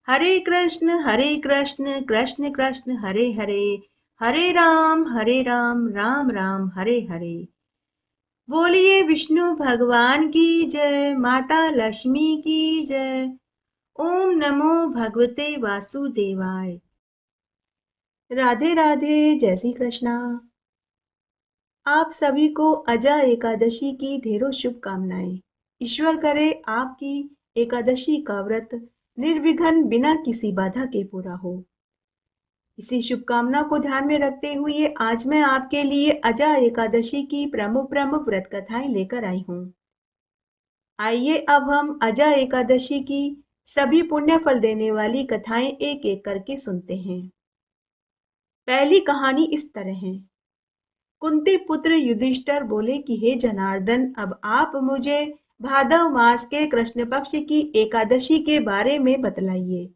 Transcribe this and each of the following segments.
हरे कृष्ण कृष्ण कृष्ण हरे हरे, हरे राम राम राम हरे हरे। बोलिए विष्णु भगवान की जय, माता लक्ष्मी की जय। ओम नमो भगवते वासुदेवाय। राधे राधे, जय श्री कृष्णा। आप सभी को अजा एकादशी की ढेरों शुभकामनाएं। ईश्वर करे आपकी एकादशी का व्रत निर्विघ्न बिना किसी बाधा के पूरा हो। इसी शुभकामना को ध्यान में रखते हुए आज मैं आपके लिए अजा एकादशी की प्रमुख प्रमुख व्रत कथाएं लेकर आई हूँ। आइए अब हम अजा एकादशी की सभी पुण्य फल देने वाली कथाएं एक एक करके सुनते हैं। पहली कहानी इस तरह है। कुंती पुत्र युधिष्ठिर बोले कि हे जनार्दन, अब आप मुझे भादव मास के कृष्ण पक्ष की एकादशी के बारे में बतलाइए।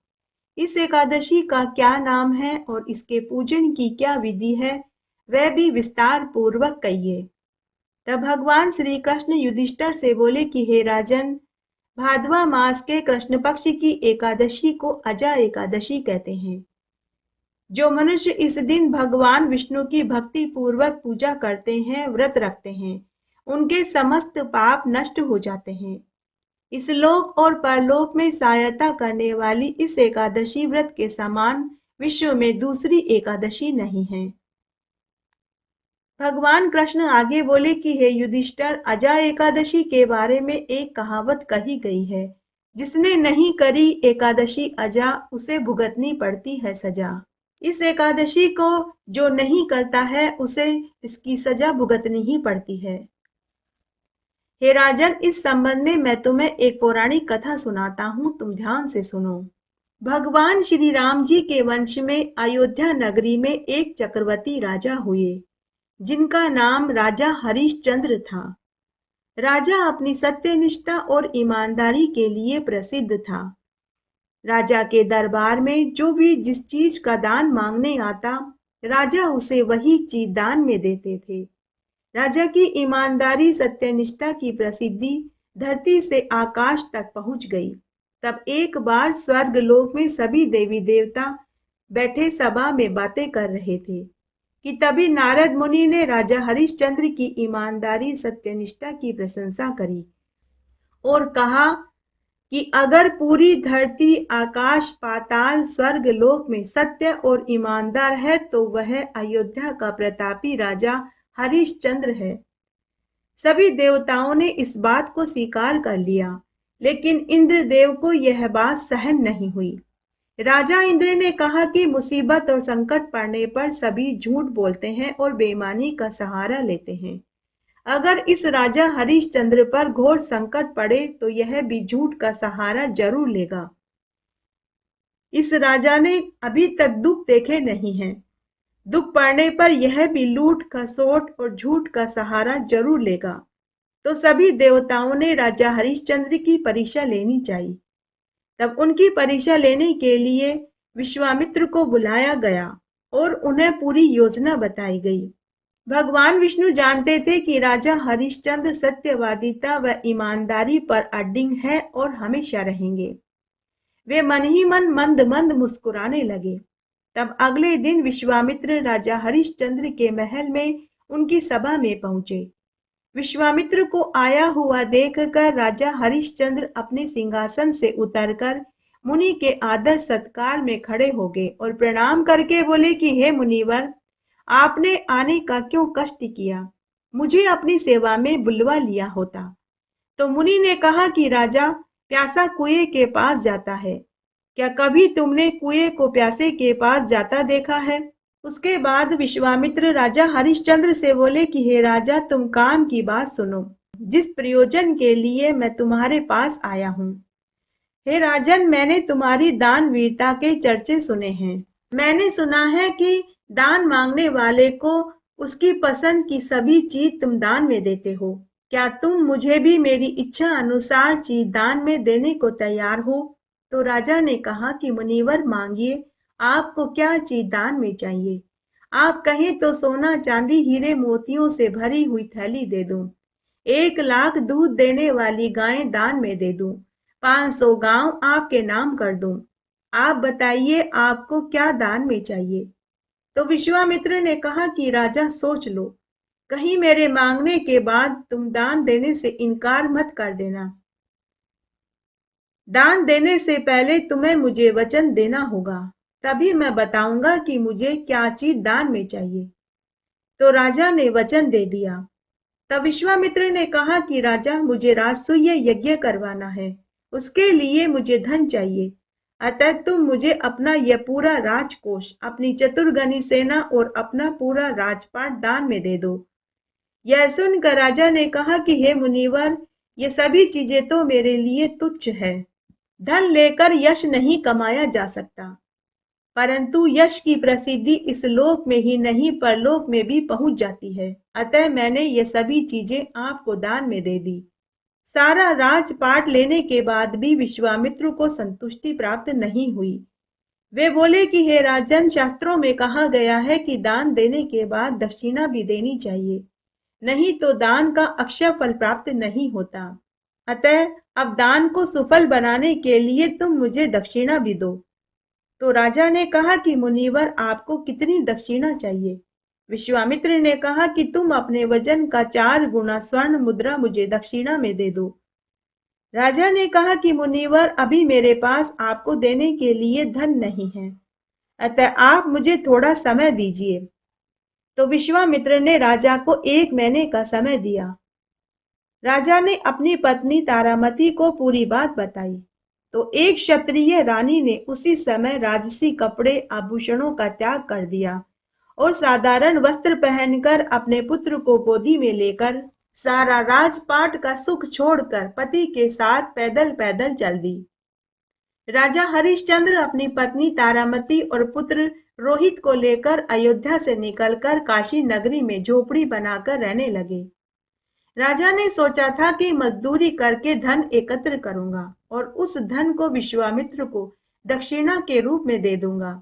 इस एकादशी का क्या नाम है और इसके पूजन की क्या विधि है, वह भी विस्तार पूर्वक कहिए। तब भगवान श्री कृष्ण युधिष्ठिर से बोले कि हे राजन, भादवा मास के कृष्ण पक्ष की एकादशी को अजा एकादशी कहते हैं। जो मनुष्य इस दिन भगवान विष्णु की भक्ति पूर्वक पूजा करते हैं, व्रत रखते हैं, उनके समस्त पाप नष्ट हो जाते हैं। इस लोक और परलोक में सहायता करने वाली इस एकादशी व्रत के समान विश्व में दूसरी एकादशी नहीं है। भगवान कृष्ण आगे बोले कि हे युधिष्ठिर, अजा एकादशी के बारे में एक कहावत कही गई है, जिसने नहीं करी एकादशी अजा, उसे भुगतनी पड़ती है सजा। इस एकादशी को जो नहीं करता है, उसे इसकी सजा भुगतनी ही पड़ती है। हे राजन, इस संबंध में मैं तुम्हें एक पौराणिक कथा सुनाता हूँ, तुम ध्यान से सुनो। भगवान श्री राम जी के वंश में अयोध्या नगरी में एक चक्रवर्ती राजा हुए, जिनका नाम राजा हरिश्चंद्र था। राजा अपनी सत्यनिष्ठा और ईमानदारी के लिए प्रसिद्ध था। राजा के दरबार में जो भी जिस चीज का दान मांगने आता, राजा उसे वही चीज दान में देते थे। राजा की ईमानदारी सत्यनिष्ठा की प्रसिद्धि धरती से आकाश तक पहुंच गई। तब एक बार स्वर्ग लोक में सभी देवी देवता बैठे सभा में बातें कर रहे थे कि तभी नारद मुनि ने राजा हरिश्चंद्र की ईमानदारी सत्यनिष्ठा की प्रशंसा करी और कहा कि अगर पूरी धरती, आकाश, पाताल, स्वर्ग लोक में सत्य और ईमानदार है तो वह अयोध्या का प्रतापी राजा हरिश्चंद्र है। सभी देवताओं ने इस बात को स्वीकार कर लिया, लेकिन इंद्रदेव को यह बात सहन नहीं हुई। राजा इंद्र ने कहा कि मुसीबत और संकट पड़ने पर सभी झूठ बोलते हैं और बेईमानी का सहारा लेते हैं। अगर इस राजा हरिश्चंद्र पर घोर संकट पड़े तो यह भी झूठ का सहारा जरूर लेगा। इस राजा ने अभी तक दुख देखे नहीं हैं। दुख पड़ने पर यह भी लूट, खसोट और झूठ का सहारा जरूर लेगा। तो सभी देवताओं ने राजा हरिश्चंद्र की परीक्षा लेनी चाहिए। तब उनकी परीक्षा लेने के लिए विश्वामित्र को बुलाया गया और उन्हें पूरी योजना बताई गई। भगवान विष्णु जानते थे कि राजा हरिश्चंद्र सत्यवादिता व ईमानदारी पर अडिग है और हमेशा रहेंगे। वे मन ही मन मंद मंद मुस्कुराने लगे। तब अगले दिन विश्वामित्र राजा हरिश्चंद्र के महल में उनकी सभा में पहुंचे। विश्वामित्र को आया हुआ देखकर राजा हरिश्चंद्र अपने सिंहासन से उतरकर मुनि के आदर सत्कार में खड़े हो गए और प्रणाम करके बोले कि हे मुनिवर, आपने आने का क्यों कष्ट किया? मुझे अपनी सेवा में बुलवा लिया होता। तो मुनि ने कहा कि राजा, प्यासा कुएं के पास जाता है। क्या कभी तुमने कुएं को प्यासे के पास जाता देखा है? उसके बाद विश्वामित्र राजा हरिश्चंद्र से बोले कि हे राजा, तुम काम की बात सुनो, जिस प्रयोजन के लिए मैं तुम्हारे पास आया हूँ। हे राजन, मैंने तुम्हारी दान वीरता के चर्चे सुने हैं। मैंने सुना है कि दान मांगने वाले को उसकी पसंद की सभी चीज तुम दान में देते हो। क्या तुम मुझे भी मेरी इच्छा अनुसार चीज दान में देने को तैयार हो? तो राजा ने कहा कि मुनिवर, मांगिए, आपको क्या चीज दान में चाहिए? आप कहें तो सोना, चांदी, हीरे मोतियों से भरी हुई थैली दे दूं। 1 लाख दूध देने वाली गायें दान में दे दूं। 500 गांव आपके नाम कर दूं। आप बताइए आपको क्या दान में चाहिए। तो विश्वामित्र ने कहा कि राजा सोच लो, कहीं मेरे मांगने के बाद तुम दान देने से इनकार मत कर देना। दान देने से पहले तुम्हें मुझे वचन देना होगा, तभी मैं बताऊंगा कि मुझे क्या चीज दान में चाहिए। तो राजा ने वचन दे दिया। तब विश्वामित्र ने कहा कि राजा, मुझे राजसूय यज्ञ करवाना है, उसके लिए मुझे धन चाहिए। अतः तुम मुझे अपना यह पूरा राजकोष, अपनी चतुर्गनी सेना और अपना पूरा राजपाट दान में दे दो। यह सुनकर राजा ने कहा कि हे मुनिवर, ये सभी चीजें तो मेरे लिए तुच्छ है। धन लेकर यश नहीं कमाया जा सकता, परंतु यश की प्रसिद्धि इस लोक में ही नहीं परलोक में भी पहुंच जाती है। अतः मैंने ये सभी चीजें आपको दान में दे दी। सारा राजपाट लेने के बाद भी विश्वामित्र को संतुष्टि प्राप्त नहीं हुई। वे बोले कि हे राजन, शास्त्रों में कहा गया है कि दान देने के बाद दक्षिणा भी देनी चाहिए, नहीं तो दान का अक्षय फल प्राप्त नहीं होता। अतः अब दान को सुफल बनाने के लिए तुम मुझे दक्षिणा भी दो। तो राजा ने कहा कि मुनिवर, आपको कितनी दक्षिणा चाहिए। विश्वामित्र ने कहा कि तुम अपने वजन का 4 गुना स्वर्ण मुद्रा मुझे दक्षिणा में दे दो। राजा ने कहा कि मुनिवर, अभी मेरे पास आपको देने के लिए धन नहीं है, अतः आप मुझे थोड़ा समय दीजिए। तो विश्वामित्र ने राजा को 1 महीने का समय दिया। राजा ने अपनी पत्नी तारामती को पूरी बात बताई। तो एक क्षत्रिय रानी ने उसी समय राजसी कपड़े आभूषणों का त्याग कर दिया और साधारण वस्त्र पहनकर अपने पुत्र को गोदी में लेकर सारा राजपाट का सुख छोड़कर पति के साथ पैदल पैदल चल दी। राजा हरिश्चंद्र अपनी पत्नी तारामती और पुत्र रोहित को लेकर अयोध्या से निकलकर काशी नगरी में झोपड़ी बनाकर रहने लगे। राजा ने सोचा था कि मजदूरी करके धन एकत्र करूंगा और उस धन को विश्वामित्र को दक्षिणा के रूप में दे दूंगा।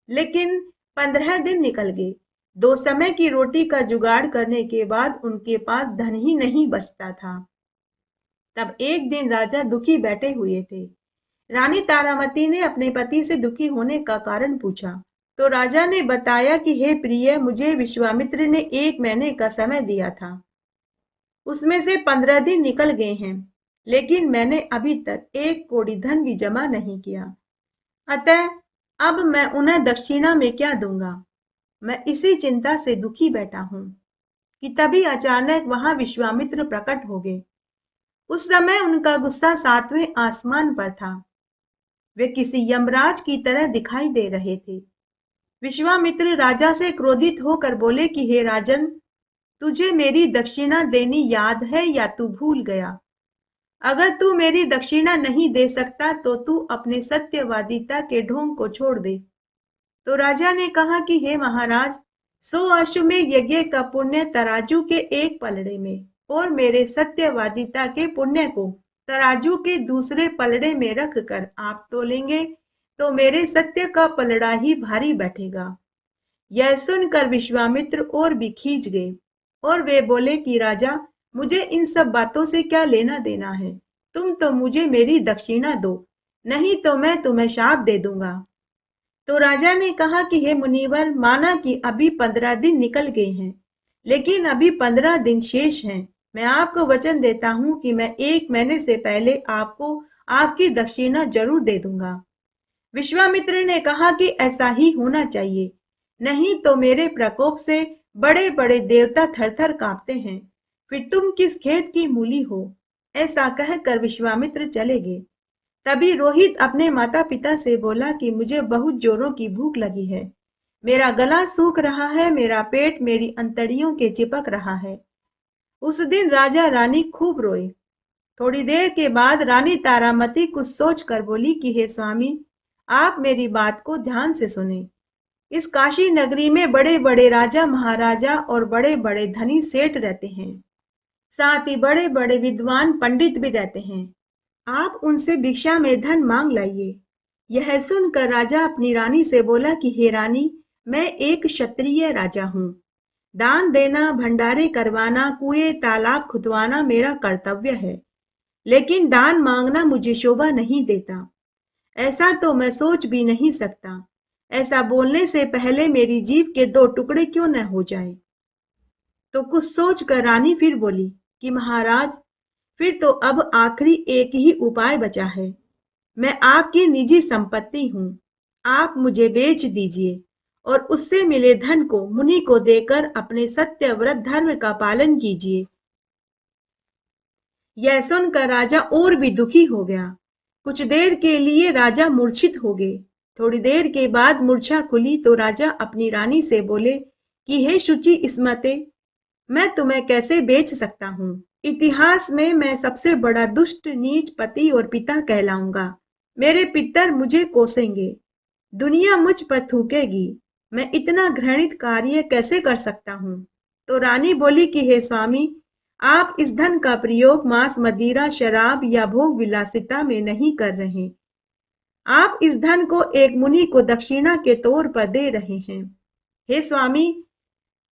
लेकिन 15 दिन निकल गए। 2 समय की रोटी का जुगाड़ करने के बाद उनके पास धन ही नहीं बचता था। तब एक दिन राजा दुखी बैठे हुए थे। रानी तारामती ने अपने पति से दुखी होने का कारण पूछा। तो राजा ने बताया कि हे प्रिय, मुझे विश्वामित्र ने 1 महीने का समय दिया था, उसमें से 15 दिन निकल गए हैं, लेकिन मैंने अभी तक 1 कौड़ी धन भी जमा नहीं किया। अतः अब मैं उन्हें दक्षिणा में क्या दूंगा। मैं इसी चिंता से दुखी बैठा हूं कि तभी अचानक वहां विश्वामित्र प्रकट हो गए। उस समय उनका गुस्सा 7वें आसमान पर था। वे किसी यमराज की तरह दिखाई दे रहे थे। विश्वामित्र राजा से क्रोधित होकर बोले कि हे राजन, तुझे मेरी दक्षिणा देनी याद है या तू भूल गया? अगर तू मेरी दक्षिणा नहीं दे सकता तो तू अपने सत्यवादिता के ढोंग को छोड़ दे। तो राजा ने कहा कि हे महाराज, 100 अश्वमेध यज्ञ का पुण्य तराजू के एक पलड़े में और मेरे सत्यवादिता के पुण्य को तराजू के दूसरे पलड़े में रख कर आप तोलेंगे तो मेरे सत्य का पलड़ा ही भारी बैठेगा। यह सुनकर विश्वामित्र और भी खींच गए और वे बोले कि राजा, मुझे इन सब बातों से क्या लेना देना है। तुम तो मुझे मेरी दक्षिणा दो, नहीं तो मैं तुम्हें शाप दे दूंगा। तो राजा ने कहा कि हे मुनिवर, माना कि अभी 15 दिन निकल गए हैं, लेकिन अभी 15 दिन शेष हैं। मैं आपको वचन देता हूं कि मैं 1 महीने से पहले आपको आपकी दक्षिणा जरूर दे दूंगा। विश्वामित्र ने कहा कि ऐसा ही होना चाहिए, नहीं तो मेरे प्रकोप से बड़े बड़े देवता थरथर कांपते हैं, फिर तुम किस खेत की मूली हो। ऐसा कहकर विश्वामित्र चले गए। तभी रोहित अपने माता पिता से बोला कि मुझे बहुत जोरों की भूख लगी है, मेरा गला सूख रहा है, मेरा पेट मेरी अंतड़ियों के चिपक रहा है। उस दिन राजा रानी खूब रोए। थोड़ी देर के बाद रानी तारामती कुछ सोच कर बोली कि हे स्वामी, आप मेरी बात को ध्यान से सुने। इस काशी नगरी में बड़े बड़े राजा महाराजा और बड़े बड़े धनी सेठ रहते हैं, साथ ही बड़े बड़े विद्वान पंडित भी रहते हैं। आप उनसे भिक्षा में धन मांग लाइए। यह सुनकर राजा अपनी रानी से बोला कि हे रानी, मैं एक क्षत्रिय राजा हूँ। दान देना, भंडारे करवाना, कुएं तालाब खुदवाना मेरा कर्तव्य है, लेकिन दान मांगना मुझे शोभा नहीं देता। ऐसा तो मैं सोच भी नहीं सकता। ऐसा बोलने से पहले मेरी जीभ के 2 टुकड़े क्यों न हो जाए। तो कुछ सोच कर रानी फिर बोली कि महाराज, फिर तो अब आखिरी एक ही उपाय बचा है। मैं आपकी निजी संपत्ति हूँ। आप मुझे बेच दीजिए और उससे मिले धन को मुनि को देकर अपने सत्यव्रत धर्म का पालन कीजिए। यह सुनकर राजा और भी दुखी हो गया। कुछ देर के लिए राजा मूर्छित हो गए। थोड़ी देर के बाद मूर्छा खुली तो राजा अपनी रानी से बोले कि हे शुचि स्मते, मैं तुम्हें कैसे बेच सकता हूँ। इतिहास में मैं सबसे बड़ा दुष्ट, नीच पति और पिता कहलाऊंगा। मेरे पितर मुझे कोसेंगे, दुनिया मुझ पर थूकेगी। मैं इतना घृणित कार्य कैसे कर सकता हूँ। तो रानी बोली कि हे स्वामी, आप इस धन का प्रयोग मांस, मदिरा, शराब या भोग विलासिता में नहीं कर रहे। आप इस धन को एक मुनि को दक्षिणा के तौर पर दे रहे हैं। हे स्वामी,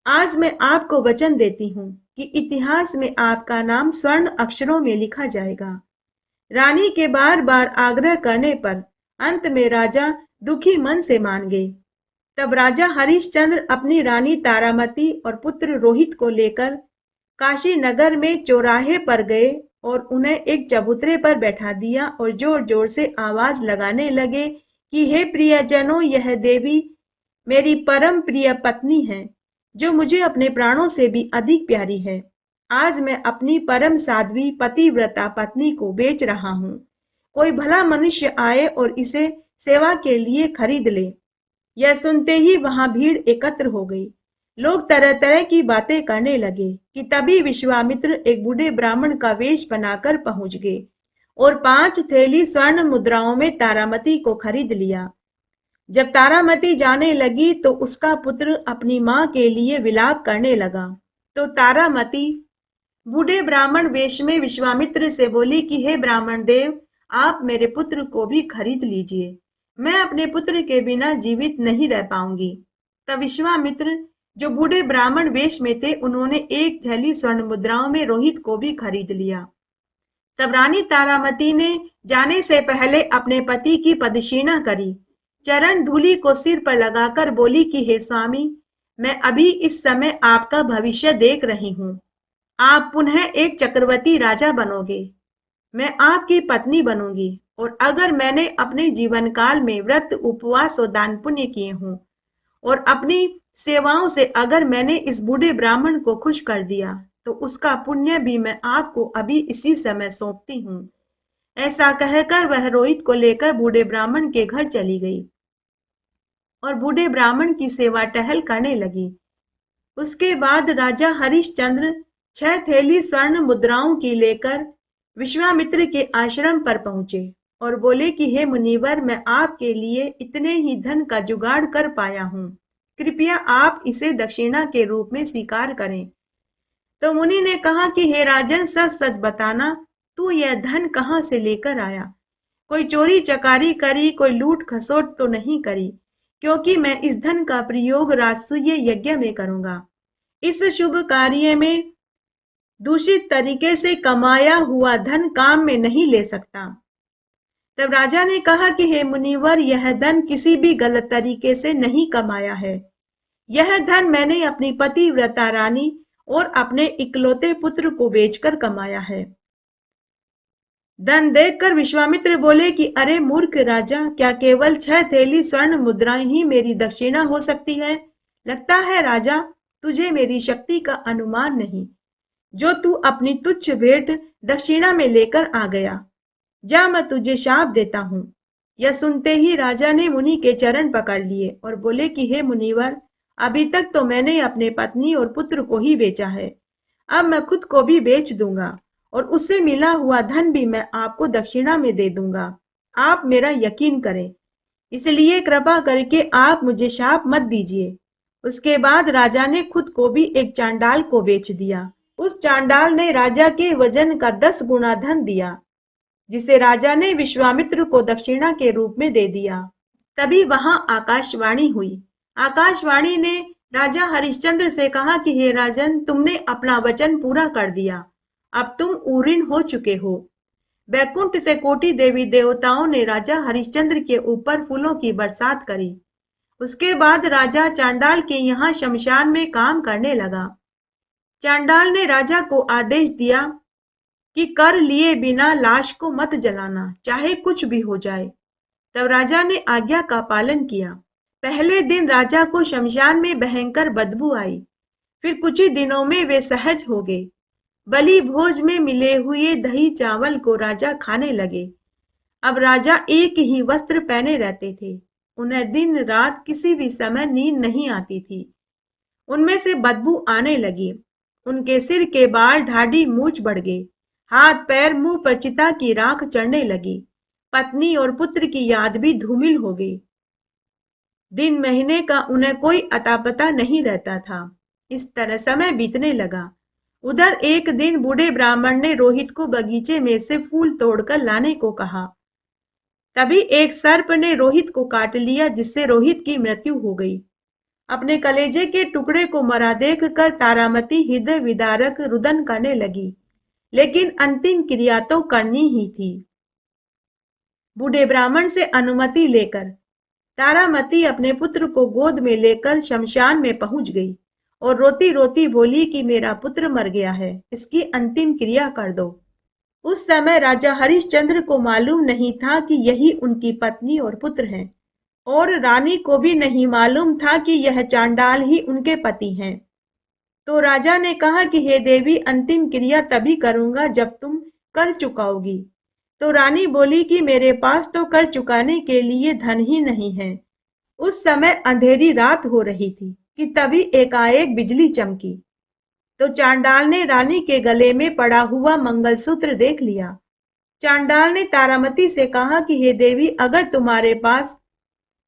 आज मैं आपको वचन देती हूँ कि इतिहास में आपका नाम स्वर्ण अक्षरों में लिखा जाएगा। रानी के बार बार आग्रह करने पर अंत में राजा दुखी मन से मान गए। तब राजा हरिश्चंद्र अपनी रानी तारामती और पुत्र रोहित को लेकर काशी नगर में चौराहे पर गए और उन्हें एक चबूतरे पर बैठा दिया और जोर जोर से आवाज लगाने लगे कि हे प्रियजनों, यह देवी मेरी परम प्रिय पत्नी है, जो मुझे अपने प्राणों से भी अधिक प्यारी है। आज मैं अपनी परम साध्वी पतिव्रता पत्नी को बेच रहा हूँ। कोई भला मनुष्य आए और इसे सेवा के लिए खरीद ले। यह सुनते ही वहां भीड़ एकत्र हो गई। लोग तरह तरह की बातें करने लगे कि तभी विश्वामित्र एक बूढ़े ब्राह्मण का वेश बनाकर पहुंच गए और 5 थैली स्वर्ण मुद्राओं में तारामती को खरीद लिया। जब तारामती जाने लगी तो उसका पुत्र अपनी मां के लिए विलाप करने लगा। तो तारामती बूढ़े ब्राह्मण वेश में विश्वामित्र से बोली कि हे ब्राह्मण देव, आप मेरे पुत्र को भी खरीद लीजिए। मैं अपने पुत्र के बिना जीवित नहीं रह पाऊंगी। तब विश्वामित्र, जो बूढ़े ब्राह्मण वेश में थे, उन्होंने 1 थैली स्वर्ण मुद्राओं में रोहित को भी खरीद लिया। तब रानी तारामती ने जाने से पहले अपने पति की पदक्षिणा करी, चरण धूलि को सिर पर लगाकर बोली कि हे स्वामी, मैं अभी इस समय आपका भविष्य देख रही हूँ। आप पुनः एक चक्रवर्ती राजा बनोगे। मैं आपकी पत्नी बनूंगी और अगर मैंने अपने जीवन काल में व्रत, उपवास और दान पुण्य किए हों और अपनी सेवाओं से अगर मैंने इस बूढ़े ब्राह्मण को खुश कर दिया, तो उसका पुण्य भी मैं आपको अभी इसी समय सौंपती हूँ। ऐसा कहकर वह रोहित को लेकर बूढ़े ब्राह्मण के घर चली गई और बूढ़े ब्राह्मण की सेवा टहल करने लगी। उसके बाद राजा हरिश्चंद्र 6 थैली स्वर्ण मुद्राओं की लेकर विश्वामित्र के आश्रम पर पहुंचे और बोले कि हे मुनिवर, मैं आपके लिए इतने ही धन का जुगाड़ कर पाया हूँ। कृपया आप इसे दक्षिणा के रूप में स्वीकार करें। तो मुनि ने कहा कि हे राजन, सच सच बताना, तू यह धन कहाँ से लेकर आया। कोई चोरी चकारी करी, कोई लूट खसोट तो नहीं करी, क्योंकि मैं इस धन का प्रयोग राजसूय यज्ञ में करूंगा। इस शुभ कार्य में दूषित तरीके से कमाया हुआ धन काम में नहीं ले सकता। तब राजा ने कहा कि हे मुनिवर, यह धन किसी भी गलत तरीके से नहीं कमाया है। यह धन मैंने अपनी पतिव्रता रानी और अपने इकलौते पुत्र को बेचकर कमाया है। धन देखकर विश्वामित्र बोले कि अरे मूर्ख राजा, क्या केवल 6 थैली स्वर्ण मुद्राएं ही मेरी दक्षिणा हो सकती है। लगता है राजा, तुझे मेरी शक्ति का अनुमान नहीं, जो तू अपनी तुच्छ भेंट दक्षिणा में लेकर आ गया। जा, मैं तुझे शाप देता हूँ। यह सुनते ही राजा ने मुनि के चरण पकड़ लिए और बोले कि हे मुनिवर, अभी तक तो मैंने अपने पत्नी और पुत्र को ही बेचा है। अब मैं खुद को भी बेच दूंगा और उससे मिला हुआ धन भी मैं आपको दक्षिणा में दे दूंगा। आप मेरा यकीन करें, इसलिए कृपा करके आप मुझे शाप मत दीजिए। उसके बाद राजा ने खुद को भी एक चांडाल को बेच दिया। उस चांडाल ने राजा के वजन का 10 गुना धन दिया, जिसे राजा ने विश्वामित्र को दक्षिणा के रूप में दे दिया। तभी वहां आकाशवाणी हुई। आकाशवाणी ने राजा हरिश्चंद्र से कहा कि हे राजन, तुमने अपना वचन पूरा कर दिया। अब तुम ऊऋण हो चुके हो। बैकुंठ से कोटि देवी देवताओं ने राजा हरिश्चंद्र के ऊपर फूलों की बरसात करी। उसके बाद राजा चांडाल के यहाँ शमशान में काम करने लगा। चांडाल ने राजा को आदेश दिया कि कर लिए बिना लाश को मत जलाना, चाहे कुछ भी हो जाए। तब राजा ने आज्ञा का पालन किया। पहले दिन राजा को शमशान में भयंकर बदबू आई। फिर कुछ ही दिनों में वे सहज हो गए। बलि भोज में मिले हुए दही चावल को राजा खाने लगे। अब राजा एक ही वस्त्र पहने रहते थे। उन्हें दिन रात किसी भी समय नींद नहीं आती थी। उनमें से बदबू आने लगी। उनके सिर के बाल ढाढ़ी मूछ बढ़ गए। हाथ पैर मुंह पर चिता की राख चढ़ने लगी। पत्नी और पुत्र की याद भी धूमिल हो गई। दिन महीने का उन्हें कोई अता पता नहीं रहता था। इस तरह समय बीतने लगा। उधर एक दिन बूढ़े ब्राह्मण ने रोहित को बगीचे में से फूल तोड़कर लाने को कहा। तभी एक सर्प ने रोहित को काट लिया, जिससे रोहित की मृत्यु हो गई। अपने कलेजे के टुकड़े को मरा देखकर तारामती हृदय विदारक रुदन करने लगी, लेकिन अंतिम क्रिया तो करनी ही थी। बूढ़े ब्राह्मण से अनुमति लेकर तारामती अपने पुत्र को गोद में लेकर शमशान में पहुंच गई और रोती रोती बोली कि मेरा पुत्र मर गया है, इसकी अंतिम क्रिया कर दो। उस समय राजा हरिश्चंद्र को मालूम नहीं था कि यही उनकी पत्नी और पुत्र हैं, और रानी को भी नहीं मालूम था कि यह चांडाल ही उनके पति हैं। तो राजा ने कहा कि हे देवी, अंतिम क्रिया तभी करूंगा जब तुम कर चुकाओगी। तो रानी बोली कि मेरे पास तो कर चुकाने के लिए धन ही नहीं है। उस समय अंधेरी रात हो रही थी कि तभी एकाएक बिजली चमकी। तो चांडाल ने रानी के गले में पड़ा हुआ मंगलसूत्र देख लिया। चांडाल ने तारामती से कहा कि हे देवी, अगर तुम्हारे पास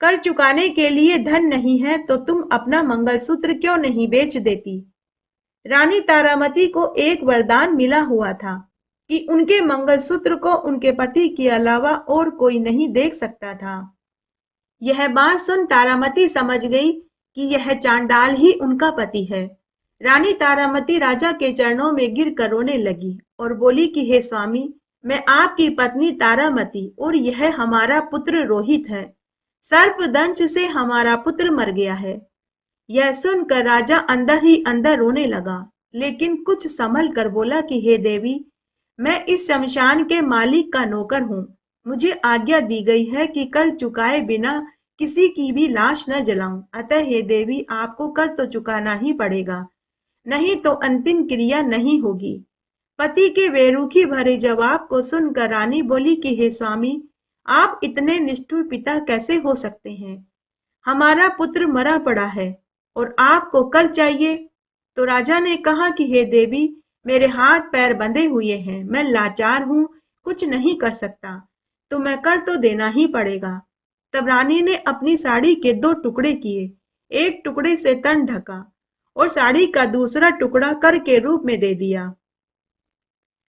कर चुकाने के लिए धन नहीं है तो तुम अपना मंगलसूत्र क्यों नहीं बेच देती। रानी तारामती को एक वरदान मिला हुआ था कि उनके मंगलसूत्र को उनके पति के अलावा और कोई नहीं देख सकता था। यह बात सुन तारामती समझ गई कि यह चांडाल ही उनका पति है। रानी तारामती राजा के चरणों में गिर कर रोने लगी और बोली कि हे स्वामी, मैं आपकी पत्नी तारामती और यह हमारा पुत्र रोहित है। सर्पदंश से हमारा पुत्र मर गया है। यह सुनकर राजा अंदर ही अंदर रोने लगा, लेकिन कुछ संभल कर बोला कि हे देवी, मैं इस शमशान के मालिक का नौकर हूँ। मुझे आज्ञा दी गई है कि कर चुकाए बिना किसी की भी लाश न जलाऊं। अतः हे देवी, आपको कर तो चुकाना ही पड़ेगा, नहीं तो अंतिम क्रिया नहीं होगी। पति के बेरुखी भरे जवाब को सुनकर रानी बोली कि हे स्वामी, आप इतने निष्ठुर पिता कैसे हो सकते हैं। हमारा पुत्र मरा पड़ा है और आपको कर चाहिए। तो राजा ने कहा कि हे देवी, मेरे हाथ पैर बंधे हुए हैं, मैं लाचार हूँ, कुछ नहीं कर सकता, तो मैं कर तो देना ही पड़ेगा। तब रानी ने अपनी साड़ी के 2 टुकड़े किए, एक टुकड़े से तन ढका और साड़ी का दूसरा टुकड़ा कर के रूप में दे दिया।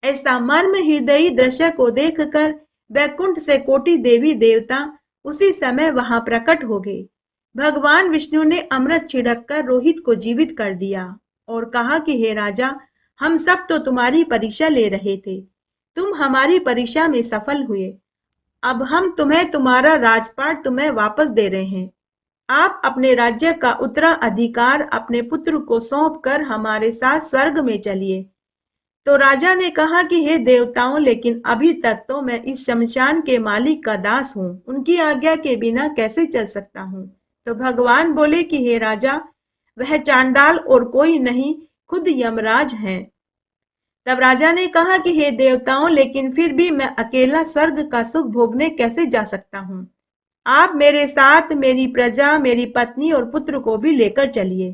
ऐसा मर्म हृदयी दृश्य को देखकर बैकुंठ से कोटि देवी देवता उसी समय वहां प्रकट हो गए। भगवान विष्णु ने अमृत छिड़ककर रोहित को जीवित कर दिया और कहा कि हे राजा, हम सब तो तुम्हारी परीक्षा ले रहे थे, तुम हमारी परीक्षा में सफल हुए। अब हम तुम्हें तुम्हारा राजपाट तुम्हें वापस दे रहे हैं। आप अपने राज्य का उत्तराधिकार अपने पुत्र को सौंपकर हमारे साथ स्वर्ग में चलिए। तो राजा ने कहा कि हे देवताओं, लेकिन अभी तक तो मैं इस शमशान के मालिक का दास हूँ, उनकी आज्ञा के बिना कैसे चल सकता हूँ। तो भगवान बोले कि हे राजा, वह चांडाल और कोई नहीं, खुद यमराज हैं। तब राजा ने कहा कि हे देवताओं, लेकिन फिर भी मैं अकेला स्वर्ग का सुख भोगने कैसे जा सकता हूँ। आप मेरे साथ मेरी प्रजा, मेरी पत्नी और पुत्र को भी लेकर चलिए।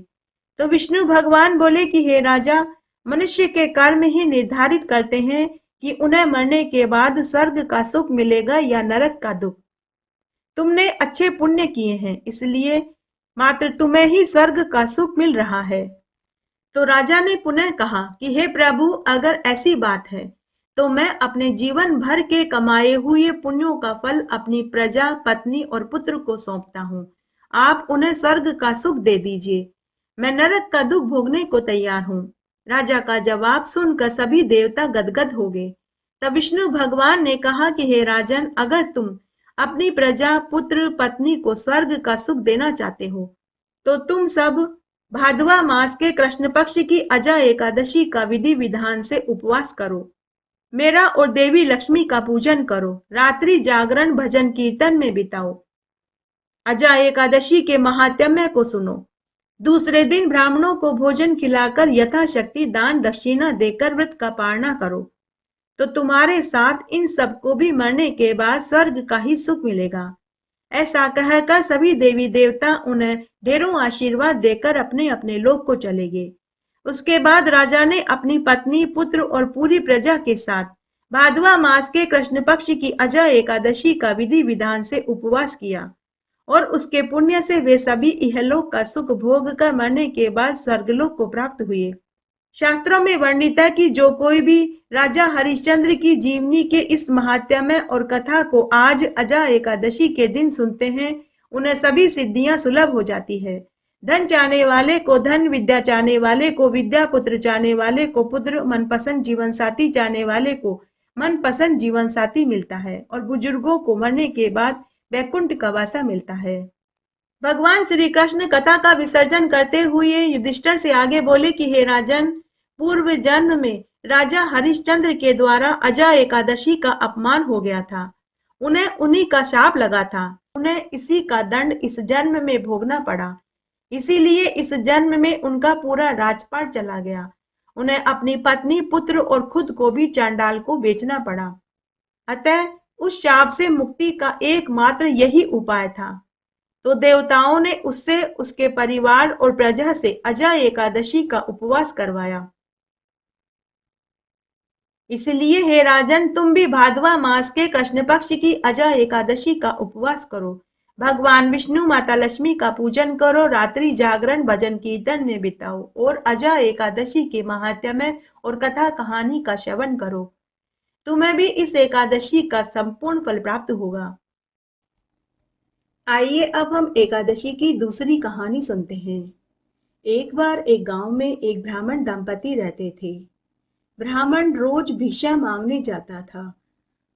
तो विष्णु भगवान बोले कि हे राजा, मनुष्य के कर्म ही निर्धारित करते हैं कि उन्हें मरने के बाद स्वर्ग का सुख मिलेगा या नरक का दुख। तुमने अच्छे पुण्य किए हैं, इसलिए मात्र तुम्हें ही स्वर्ग का सुख मिल रहा है। तो राजा ने पुनः कहा कि हे प्रभु, अगर ऐसी बात है तो मैं अपने जीवन भर के कमाए हुए पुण्यों का फल अपनी प्रजा, पत्नी और पुत्र को सौंपता हूँ। आप उन्हें स्वर्ग का सुख दे दीजिए, मैं नरक का दुख भोगने को तैयार हूँ। राजा का जवाब सुनकर सभी देवता गदगद हो गए। तब विष्णु भगवान ने कहा कि हे राजन, अगर तुम अपनी प्रजा, पुत्र, पत्नी को स्वर्ग का सुख देना चाहते हो तो तुम सब भादवा मास के कृष्ण पक्ष की अजा एकादशी का विधि विधान से उपवास करो, मेरा और देवी लक्ष्मी का पूजन करो, रात्रि जागरण भजन कीर्तन में बिताओ, अजा एकादशी के महात्म्य को सुनो, दूसरे दिन ब्राह्मणों को भोजन खिलाकर यथाशक्ति दान दक्षिणा देकर व्रत का पालना करो, तो तुम्हारे साथ इन सबको भी मरने के बाद स्वर्ग का ही सुख मिलेगा। ऐसा कहकर सभी देवी देवता उन्हें ढेरों आशीर्वाद देकर अपने अपने लोक को चले गए। उसके बाद राजा ने अपनी पत्नी, पुत्र और पूरी प्रजा के साथ भादवा मास के कृष्ण पक्ष की अजा एकादशी का विधि विधान से उपवास किया और उसके पुण्य से वे सभी इहलोक का सुख भोग कर मरने के बाद स्वर्गलोक को प्राप्त हुए। शास्त्रों में वर्णित है कि जो कोई भी राजा हरिश्चंद्र की जीवनी के इस महात्म्य और कथा को आज अजा एकादशी के दिन सुनते हैं, उन्हें सभी सिद्धियां सुलभ हो जाती है। धन चाहने वाले को धन, विद्या चाहने वाले को विद्या, पुत्र चाहने वाले को पुत्र, मनपसंद जीवन साथी चाहने वाले को मनपसंद जीवन साथी मिलता है और बुजुर्गों को मरने के बाद वैकुंठ का वासा मिलता है। भगवान श्री कृष्ण कथा का विसर्जन करते हुए युधिष्ठिर से आगे बोले कि हे राजन, पूर्व जन्म में राजा हरिश्चंद्र के द्वारा अजा एकादशी का अपमान हो गया था। उन्हें उन्हीं का शाप लगा था। उन्हें इसी का दंड इस जन्म में भोगना पड़ा। इसीलिए इस जन्म में उनका पूरा राजपाट चला गया। उन्हें अपनी पत्नी, पुत्र और खुद को भी चांडाल को बेचना पड़ा। अतः उस शाप से मुक्ति का एकमात्र यही उपाय था। तो देवताओं ने उससे, उसके परिवार और प्रजा से अजा एकादशी का उपवास करवाया। इसलिए हे राजन, तुम भी भादवा मास के कृष्ण पक्ष की अजा एकादशी का उपवास करो, भगवान विष्णु, माता लक्ष्मी का पूजन करो, रात्रि जागरण भजन कीर्तन में बिताओ और अजा एकादशी के महात्म्य और कथा कहानी का श्रवण करो। तुम्हें भी इस एकादशी का संपूर्ण फल प्राप्त होगा। आइए अब हम एकादशी की दूसरी कहानी सुनते हैं। एक बार एक गांव में एक ब्राह्मण दंपति रहते थे। ब्राह्मण रोज भिक्षा मांगने जाता था।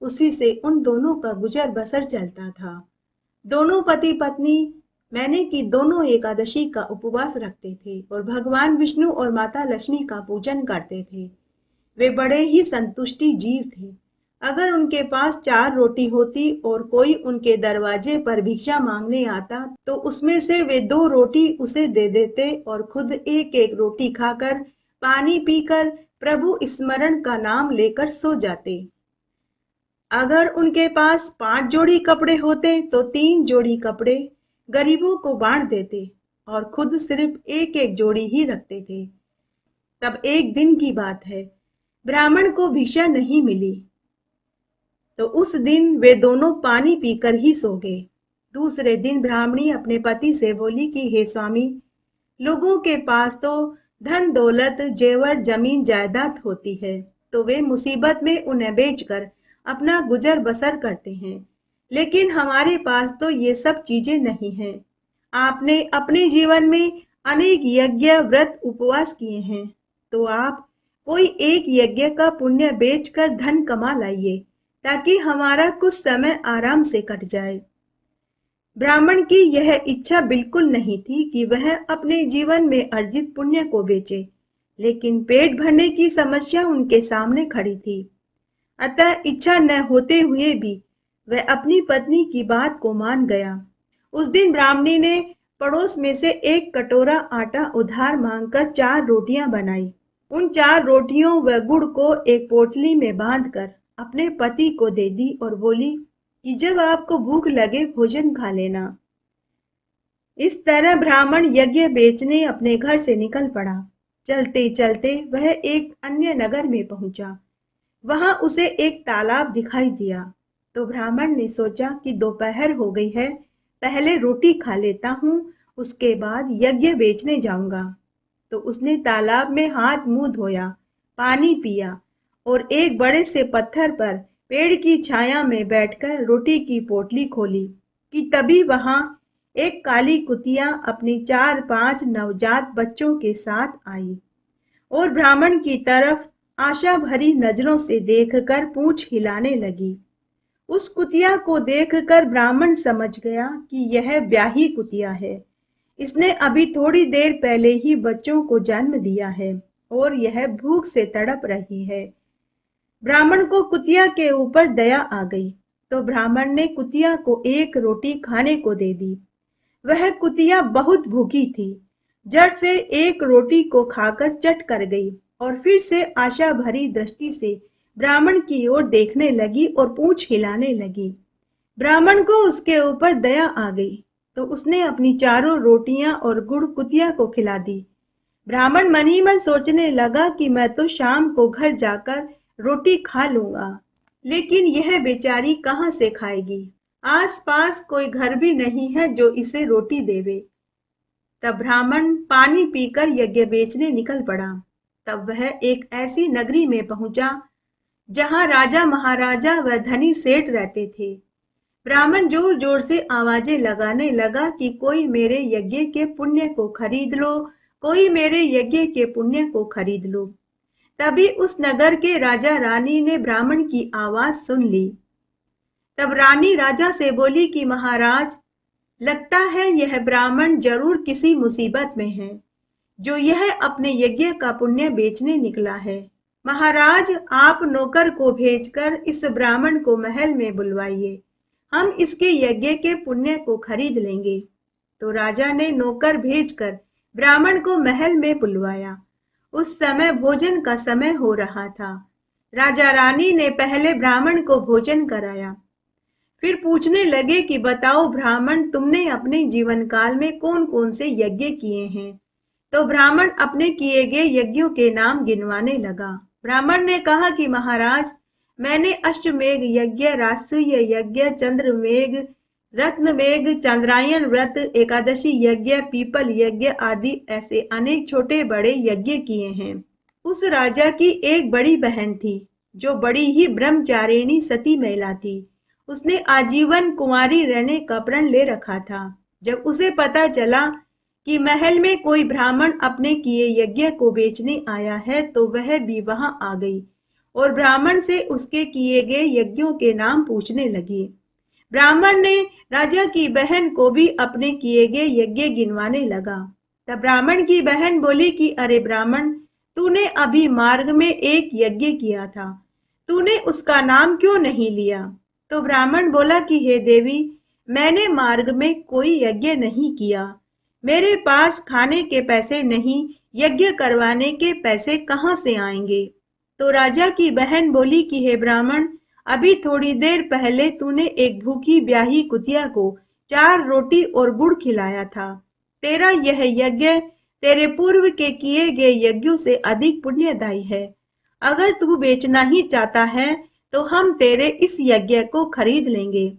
उसी से उन दोनों का गुजर बसर चलता था। दोनों पति पत्नी मैंने की दोनों एकादशी का उपवास रखते थे और भगवान विष्णु और माता लक्ष्मी का पूजन करते थे। वे बड़े ही संतुष्टि जीव थे। अगर उनके पास 4 रोटी होती और कोई उनके दरवाजे पर भिक्षा मांगने आता तो उसमें से वे 2 रोटी उसे दे देते और खुद एक एक रोटी खाकर, पानी पीकर, प्रभु स्मरण का नाम लेकर सो जाते। अगर उनके पास 5 जोड़ी कपड़े होते तो 3 जोड़ी कपड़े गरीबों को बांट देते और खुद सिर्फ एक एक जोड़ी ही रखते थे। तब एक दिन की बात है, ब्राह्मण को भिक्षा नहीं मिली तो उस दिन वे दोनों पानी पीकर ही सो गए। दूसरे दिन ब्राह्मणी अपने पति से बोली कि हे स्वामी, लोगों के पास तो धन दौलत, जेवर, जमीन जायदाद होती है तो वे मुसीबत में उन्हें बेचकर अपना गुजर बसर करते हैं, लेकिन हमारे पास तो ये सब चीजें नहीं हैं। आपने अपने जीवन में अनेक यज्ञ, व्रत, उपवास किए हैं, तो आप कोई एक यज्ञ का पुण्य बेचकर धन कमा लाइए ताकि हमारा कुछ समय आराम से कट जाए। ब्राह्मण की यह इच्छा बिल्कुल नहीं थी कि वह अपने जीवन में अर्जित पुण्य को बेचे, लेकिन पेट भरने की समस्या उनके सामने खड़ी थी। अतः इच्छा न होते हुए भी वह अपनी पत्नी की बात को मान गया। उस दिन ब्राह्मणी ने पड़ोस में से एक कटोरा आटा उधार मांगकर 4 रोटियां बनाई। उन 4 रोटियों व गुड़ को एक पोटली में बांधकर अपने पति को दे दी और बोली कि जब आपको भूख लगे भोजन खा लेना। इस तरह ब्राह्मण यज्ञ बेचने अपने घर से निकल पड़ा। चलते चलते वह एक अन्य नगर में पहुंचा। वहां उसे एक तालाब दिखाई दिया तो ब्राह्मण ने सोचा कि दोपहर हो गई है, पहले रोटी खा लेता हूँ, उसके बाद यज्ञ बेचने जाऊंगा। तो उसने तालाब में हाथ मुंह धोया, पानी पिया और एक बड़े से पत्थर पर पेड़ की छाया में बैठकर रोटी की पोटली खोली कि तभी वहां एक काली कुतिया अपनी 4-5 नवजात बच्चों के साथ आई और ब्राह्मण की तरफ आशा भरी नजरों से देखकर पूंछ हिलाने लगी। उस कुतिया को देखकर ब्राह्मण समझ गया कि यह ब्याही कुतिया है। इसने अभी थोड़ी देर पहले ही बच्चों को जन्म दिया है और यह भूख से तड़प रही है। ब्राह्मण को कुतिया के ऊपर दया आ गई, तो ब्राह्मण ने कुतिया को एक रोटी खाने को दे दी। वह कुतिया बहुत भूखी थी, झट से एक रोटी को खाकर चट कर गई और फिर से आशा भरी दृष्टि से ब्राह्मण की ओर देखने लगी और पूंछ हिलाने लगी। ब्राह्मण को उसके ऊपर दया आ गई, तो उसने अपनी चारों रोटियां और गुड़ कुतिया को खिला दी। ब्राह्मण मन ही मन सोचने लगा कि मैं तो शाम को घर जाकर रोटी खा लूंगा, लेकिन यह बेचारी कहाँ से खाएगी। आसपास कोई घर भी नहीं है जो इसे रोटी देवे। तब ब्राह्मण पानी पीकर यज्ञ बेचने निकल पड़ा। तब वह एक ऐसी नगरी में पहुंचा जहां राजा महाराजा व धनी सेठ रहते थे। ब्राह्मण जोर जोर से आवाजें लगाने लगा कि कोई मेरे यज्ञ के पुण्य को खरीद लो, कोई मेरे यज्ञ के पुण्य को खरीद लो। तभी उस नगर के राजा रानी ने ब्राह्मण की आवाज सुन ली। तब रानी राजा से बोली कि महाराज, लगता है यह ब्राह्मण जरूर किसी मुसीबत में है, जो यह अपने यज्ञ का पुण्य बेचने निकला है। महाराज, आप नौकर को भेजकर इस ब्राह्मण को महल में बुलवाइए, हम इसके यज्ञ के पुण्य को खरीद लेंगे। तो राजा ने नौकर भेजकर ब्राह्मण को महल में बुलवाया। उस समय भोजन का समय हो रहा था। राजा रानी ने पहले ब्राह्मण को भोजन कराया, फिर पूछने लगे कि बताओ ब्राह्मण, तुमने अपने जीवन काल में कौन कौन से यज्ञ किए हैं। तो ब्राह्मण अपने किए गए यज्ञों के नाम गिनवाने लगा। ब्राह्मण ने कहा कि महाराज, मैंने अश्वमेघ यज्ञ, राजसूय यज्ञ, चंद्रमेघ, रत्नमेघ, चंद्रायन व्रत, एकादशी यज्ञ, पीपल यज्ञ आदि ऐसे अनेक छोटे बड़े यज्ञ किए हैं। उस राजा की एक बड़ी बहन थी जो बड़ी ही ब्रह्मचारिणी सती महिला थी। उसने आजीवन कुंवारी रहने का प्रण ले रखा था। जब उसे पता चला कि महल में कोई ब्राह्मण अपने किए यज्ञ को बेचने आया है, तो वह भी वहां आ गई और ब्राह्मण से उसके किए गए यज्ञों के नाम पूछने लगी। ब्राह्मण ने राजा की बहन को भी अपने किए गए यज्ञ गिनवाने लगा। तब ब्राह्मण की बहन बोली कि अरे ब्राह्मण, तूने अभी मार्ग में एक यज्ञ किया था, तूने उसका नाम क्यों नहीं लिया। तो ब्राह्मण बोला कि हे देवी, मैंने मार्ग में कोई यज्ञ नहीं किया, मेरे पास खाने के पैसे नहीं, यज्ञ करवाने के पैसे कहाँ से आएंगे। तो राजा की बहन बोली कि हे ब्राह्मण, अभी थोड़ी देर पहले तूने एक भूखी ब्याही कुतिया को 4 रोटी और गुड़ खिलाया था। तेरा यह यज्ञ तेरे पूर्व के किए गए यज्ञों से अधिक पुण्यदायी है। अगर तू बेचना ही चाहता है तो हम तेरे इस यज्ञ को खरीद लेंगे।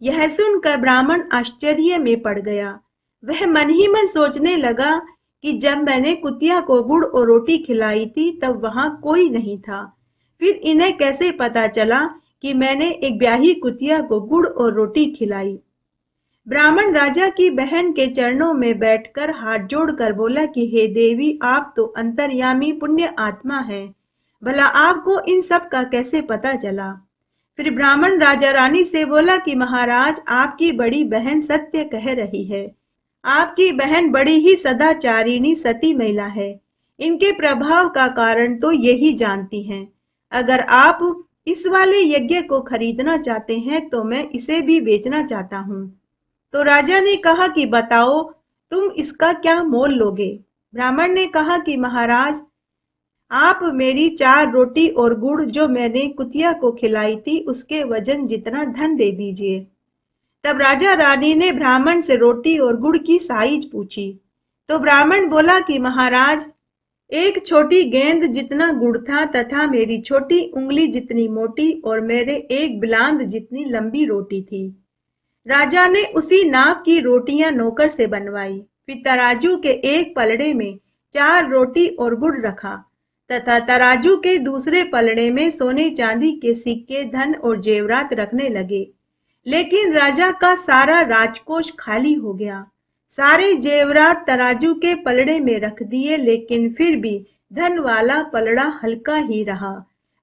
यह सुनकर ब्राह्मण आश्चर्य में पड़ गया। वह मन ही मन सोचने लगा कि जब मैंने कुतिया को गुड़ और रोटी खिलाई थी तब वहां कोई नहीं था, फिर इन्हें कैसे पता चला कि मैंने एक ब्याही कुतिया को गुड़ और रोटी खिलाई। ब्राह्मण राजा की बहन के चरणों में बैठकर हाथ जोड़कर बोला कि हे देवी, आप तो अंतर्यामी पुण्य आत्मा हैं, भला आपको इन सब का कैसे पता चला। फिर ब्राह्मण राजा रानी से बोला कि महाराज, आपकी बड़ी बहन सत्य कह रही है। आपकी बहन बड़ी ही सदाचारिणी सती महिला है। इनके प्रभाव का कारण तो यही जानती हैं। अगर आप इस वाले यज्ञ को खरीदना चाहते हैं तो मैं इसे भी बेचना चाहता हूँ। तो राजा ने कहा कि बताओ, तुम इसका क्या मोल लोगे। ब्राह्मण ने कहा कि महाराज, आप मेरी 4 रोटी और गुड़ जो मैंने कुतिया को खिलाई थी उसके वजन जितना धन दे दीजिए। तब राजा रानी ने ब्राह्मण से रोटी और गुड़ की साइज पूछी। तो ब्राह्मण बोला कि महाराज, एक छोटी गेंद जितना गुड़ था तथा मेरी छोटी उंगली जितनी मोटी और मेरे एक बिलांद जितनी लंबी रोटी थी। राजा ने उसी नाप की रोटियां नौकर से बनवाई। फिर तराजू के एक पलड़े में 4 रोटी और गुड़ रखा तथा तराजू के दूसरे पलड़े में सोने चांदी के सिक्के, धन और जेवरात रखने लगे। लेकिन राजा का सारा राजकोष खाली हो गया। सारे जेवरात तराजू के पलड़े में रख दिए, लेकिन फिर भी धन वाला पलड़ा हल्का ही रहा,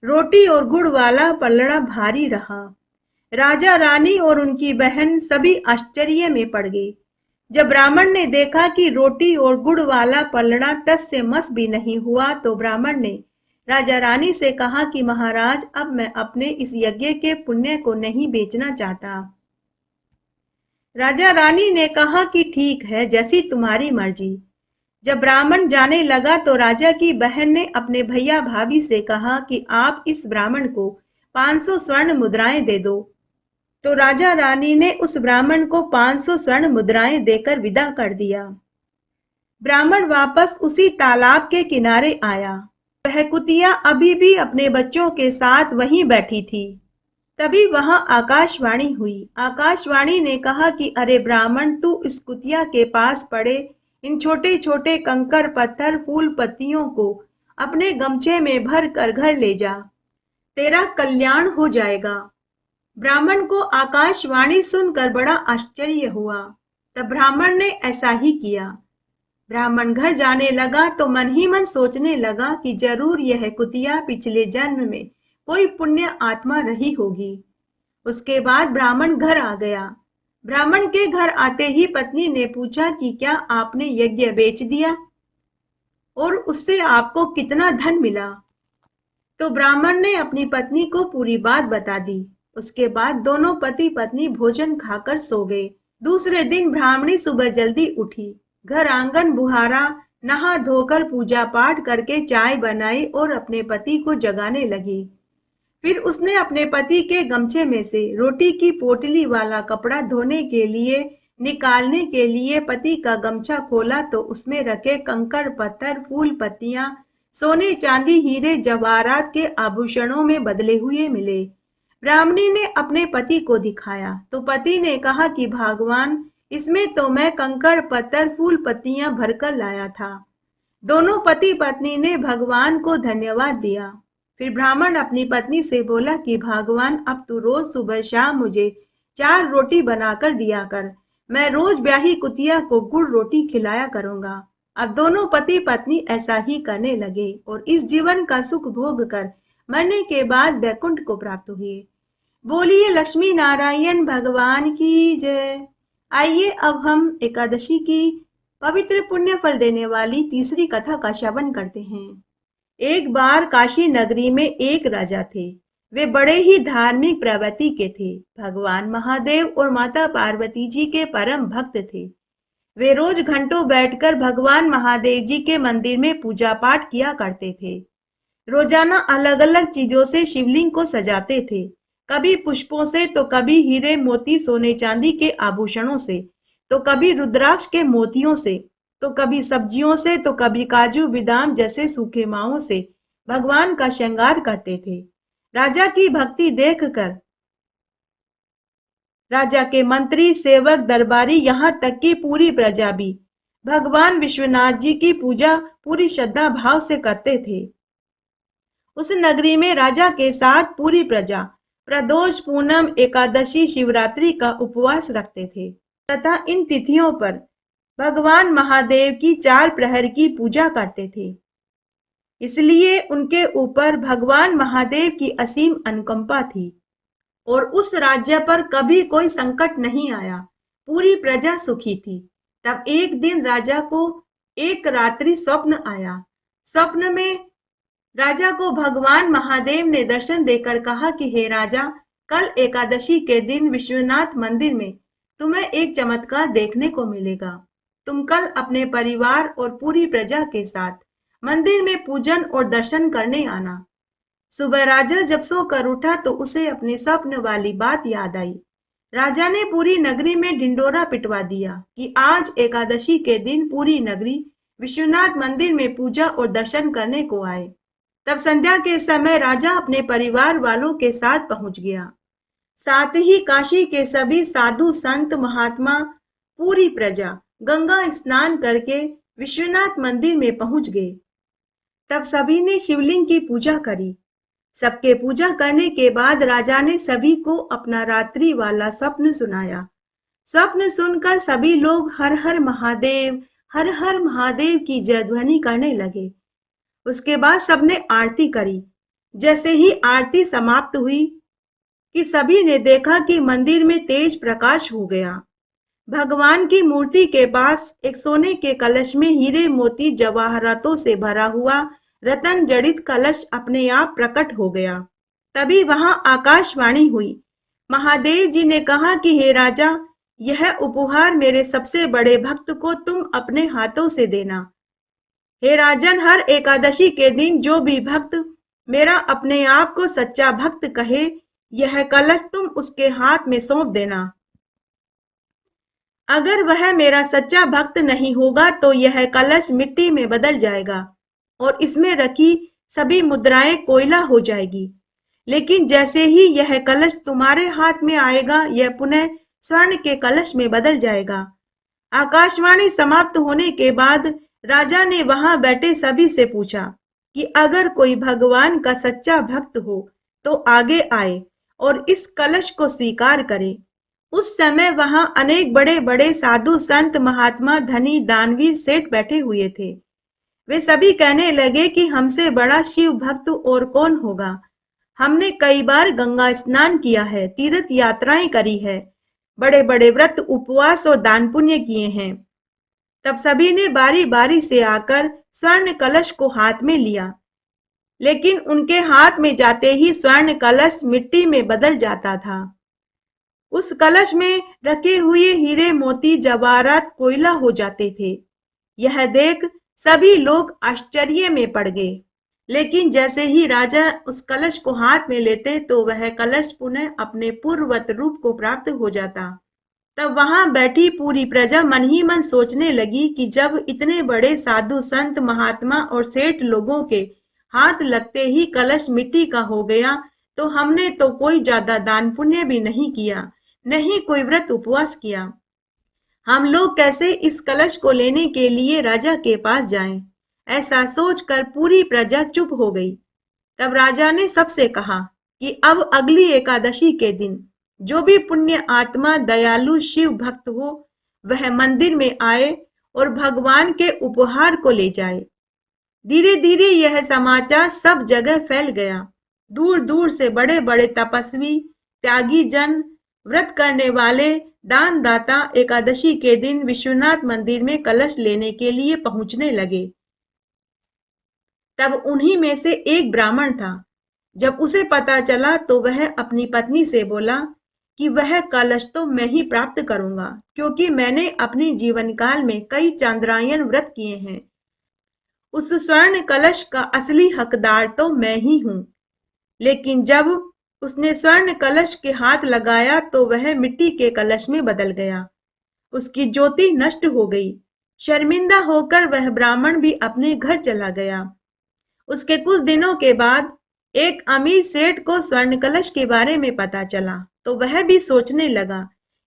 रोटी और गुड़ वाला पलड़ा भारी रहा। राजा रानी और उनकी बहन सभी आश्चर्य में पड़ गए। जब ब्राह्मण ने देखा कि रोटी और गुड़ वाला पलड़ा टस से मस भी नहीं हुआ, तो ब्राह्मण ने राजा रानी से कहा कि महाराज, अब मैं अपने इस यज्ञ के पुण्य को नहीं बेचना चाहता। राजा रानी ने कहा कि ठीक है, जैसी तुम्हारी मर्जी। जब ब्राह्मण जाने लगा तो राजा की बहन ने अपने भैया भाभी से कहा कि आप इस ब्राह्मण को 500 स्वर्ण मुद्राएं दे दो। तो राजा रानी ने उस ब्राह्मण को 500 स्वर्ण मुद्राएं देकर विदा कर दिया। ब्राह्मण वापस उसी तालाब के किनारे आया। वह कुतिया अभी भी अपने बच्चों के साथ वहीं बैठी थी। तभी वहां आकाशवाणी हुई। आकाशवाणी ने कहा कि अरे ब्राह्मण, तू इस कुतिया के पास पड़े इन छोटे छोटे कंकर पत्थर फूल पत्तियों को अपने गमछे में भर कर घर ले जा, तेरा कल्याण हो जाएगा। ब्राह्मण को आकाशवाणी सुनकर बड़ा आश्चर्य हुआ। तब ब्राह्मण ने ऐसा ही किया। ब्राह्मण घर जाने लगा तो मन ही मन सोचने लगा कि जरूर यह कुतिया पिछले जन्म में कोई पुण्य आत्मा रही होगी। उसके बाद ब्राह्मण घर आ गया। ब्राह्मण के घर आते ही पत्नी ने पूछा कि क्या आपने यज्ञ बेच दिया और उससे आपको कितना धन मिला? तो ब्राह्मण ने अपनी पत्नी को पूरी बात बता दी। उसके बाद दोनों पति पत्नी भोजन खाकर सो गए। दूसरे दिन ब्राह्मणी सुबह जल्दी उठी, घर आंगन बुहारा, नहा धोकर पूजा पाठ करके चाय बनाई और अपने पति को जगाने लगी। फिर उसने अपने पति के गमछे में से रोटी की पोटली वाला कपड़ा धोने के लिए निकालने के लिए पति का गमछा खोला तो उसमें रखे कंकड़ पत्थर फूल पत्तियां सोने चांदी हीरे जवाहरात के आभूषणों में बदले हुए मिले। ब्राह्मणी ने अपने पति को दिखाया तो पति ने कहा कि भगवान, इसमें तो मैं कंकड़ पत्थर फूल पत्तियां भरकर लाया था। दोनों पति पत्नी ने भगवान को धन्यवाद दिया। फिर ब्राह्मण अपनी पत्नी से बोला कि भगवान, अब तू रोज सुबह शाम मुझे 4 रोटी बनाकर दिया कर, मैं रोज ब्याही कुतिया को गुड़ रोटी खिलाया करूंगा। अब दोनों पति पत्नी ऐसा ही करने लगे और इस जीवन का सुख भोग कर मरने के बाद वैकुंठ को प्राप्त हुए। बोलिए लक्ष्मी नारायण भगवान की जय। आइए अब हम एकादशी की पवित्र पुण्य फल देने वाली तीसरी कथा का श्रवण करते हैं। एक बार काशी नगरी में एक राजा थे। वे बड़े ही धार्मिक प्रवृत्ति के थे। भगवान महादेव और माता पार्वती जी के परम भक्त थे। वे रोज घंटों बैठकर भगवान महादेव जी के मंदिर में पूजा पाठ किया करते थे। रोजाना अलग अलग चीजों से शिवलिंग को सजाते थे, कभी पुष्पों से तो कभी हीरे मोती सोने चांदी के आभूषणों से, तो कभी रुद्राक्ष के मोतियों से, तो कभी सब्जियों से, तो कभी काजू बादाम जैसे सूखे मावों से भगवान का श्रृंगार करते थे। राजा की भक्ति देखकर राजा के मंत्री सेवक दरबारी यहाँ तक कि पूरी प्रजा भी भगवान विश्वनाथ जी की पूजा पूरी श्रद्धा भाव से करते थे। उस नगरी में राजा के साथ पूरी प्रजा प्रदोष, पूनम, एकादशी, शिवरात्रि का उपवास रखते थे तथा इन तिथियों पर भगवान महादेव की 4 प्रहर की पूजा करते थे। इसलिए उनके ऊपर भगवान महादेव की असीम अनुकंपा थी और उस राज्य पर कभी कोई संकट नहीं आया। पूरी प्रजा सुखी थी। तब एक दिन राजा को एक रात्रि स्वप्न आया। स्वप्न में राजा को भगवान महादेव ने दर्शन देकर कहा कि हे राजा, कल एकादशी के दिन विश्वनाथ मंदिर में तुम्हें एक चमत्कार देखने को मिलेगा। तुम कल अपने परिवार और पूरी प्रजा के साथ मंदिर में पूजन और दर्शन करने आना। सुबह राजा जब सोकर उठा तो उसे अपने स्वप्न वाली बात याद आई। राजा ने पूरी नगरी में ढिंडोरा पिटवा दिया कि आज एकादशी के दिन पूरी नगरी विश्वनाथ मंदिर में पूजा और दर्शन करने को आए। तब संध्या के समय राजा अपने परिवार वालों के साथ पहुंच गया। साथ ही काशी के सभी साधु संत महात्मा पूरी प्रजा गंगा स्नान करके विश्वनाथ मंदिर में पहुंच गए। तब सभी ने शिवलिंग की पूजा करी। सबके पूजा करने के बाद राजा ने सभी को अपना रात्रि वाला स्वप्न सुनाया। स्वप्न सुनकर सभी लोग हर हर महादेव की जय ध्वनि करने लगे। उसके बाद सबने आरती करी। जैसे ही आरती समाप्त हुई कि सभी ने देखा कि मंदिर में तेज प्रकाश हो गया। भगवान की मूर्ति के पास एक सोने के कलश में हीरे मोती जवाहरातों से भरा हुआ रतन जड़ित कलश अपने आप प्रकट हो गया। तभी वहां आकाशवाणी हुई। महादेव जी ने कहा कि हे राजा, यह उपहार मेरे सबसे बड़े भक्त को तुम अपने हाथों से देना। हे राजन, हर एकादशी के दिन जो भी भक्त मेरा अपने आप को सच्चा भक्त कहे, यह कलश तुम उसके हाथ में सौंप देना। अगर वह मेरा सच्चा भक्त नहीं होगा तो यह कलश मिट्टी में बदल जाएगा और इसमें रखी सभी मुद्राएं कोयला हो जाएगी। लेकिन जैसे ही यह कलश तुम्हारे हाथ में आएगा, यह पुनः स्वर्ण के कलश में बदल जाएगा। आकाशवाणी समाप्त होने के बाद राजा ने वहां बैठे सभी से पूछा कि अगर कोई भगवान का सच्चा भक्त हो तो आगे आए और इस कलश को स्वीकार करे। उस समय वहां अनेक बड़े बड़े साधु संत महात्मा धनी दानवीर सेठ बैठे हुए थे। वे सभी कहने लगे कि हमसे बड़ा शिव भक्त और कौन होगा। हमने कई बार गंगा स्नान किया है, तीर्थ यात्राएं करी है, बड़े बड़े व्रत उपवास और दान पुण्य किए हैं। तब सभी ने बारी बारी से आकर स्वर्ण कलश को हाथ में लिया, लेकिन उनके हाथ में जाते ही स्वर्ण कलश मिट्टी में बदल जाता था। उस कलश में रखे हुए हीरे मोती जवाहरात कोयला हो जाते थे। यह देख सभी लोग आश्चर्य में पड़ गए। लेकिन जैसे ही राजा उस कलश को हाथ में लेते तो वह कलश पुनः अपने पूर्ववत रूप को प्राप्त हो जाता। तब वहां बैठी पूरी प्रजा मन ही मन सोचने लगी कि जब इतने बड़े साधु संत महात्मा और सेठ लोगों के हाथ लगते ही कलश मिट्टी का हो गया, तो हमने तो कोई ज्यादा दान पुण्य भी नहीं किया, नहीं कोई व्रत उपवास किया। हम लोग कैसे इस कलश को लेने के लिए राजा के पास जाएं? ऐसा सोचकर पूरी प्रजा चुप हो गई। तब राजा ने सबसे कहा कि अब अगली एकादशी के दिन जो भी पुण्य आत्मा दयालु शिव भक्त हो, वह मंदिर में आए और भगवान के उपहार को ले जाए। धीरे धीरे यह समाचार सब जगह फैल गया। दूर दूर से बड़े बड़े तपस्वी, त्यागी जन, व्रत करने वाले, दानदाता एकादशी के दिन विश्वनाथ मंदिर में कलश लेने के लिए पहुंचने लगे। तब उन्हीं में से एक ब्राह्मण था। जब उसे पता चला तो वह अपनी पत्नी से बोला कि वह कलश तो मैं ही प्राप्त करूंगा, क्योंकि मैंने अपने जीवन काल में कई चांद्रायन व्रत किए हैं। उस स्वर्ण कलश का असली हकदार तो मैं ही हूं। लेकिन जब उसने स्वर्ण कलश के हाथ लगाया तो वह मिट्टी के कलश में बदल गया। उसकी ज्योति नष्ट हो गई। शर्मिंदा होकर वह ब्राह्मण भी अपने घर चला गया। उसके कुछ दिनों के बाद एक अमीर सेठ को स्वर्ण कलश के बारे में पता चला, तो वह भी सोचने लगा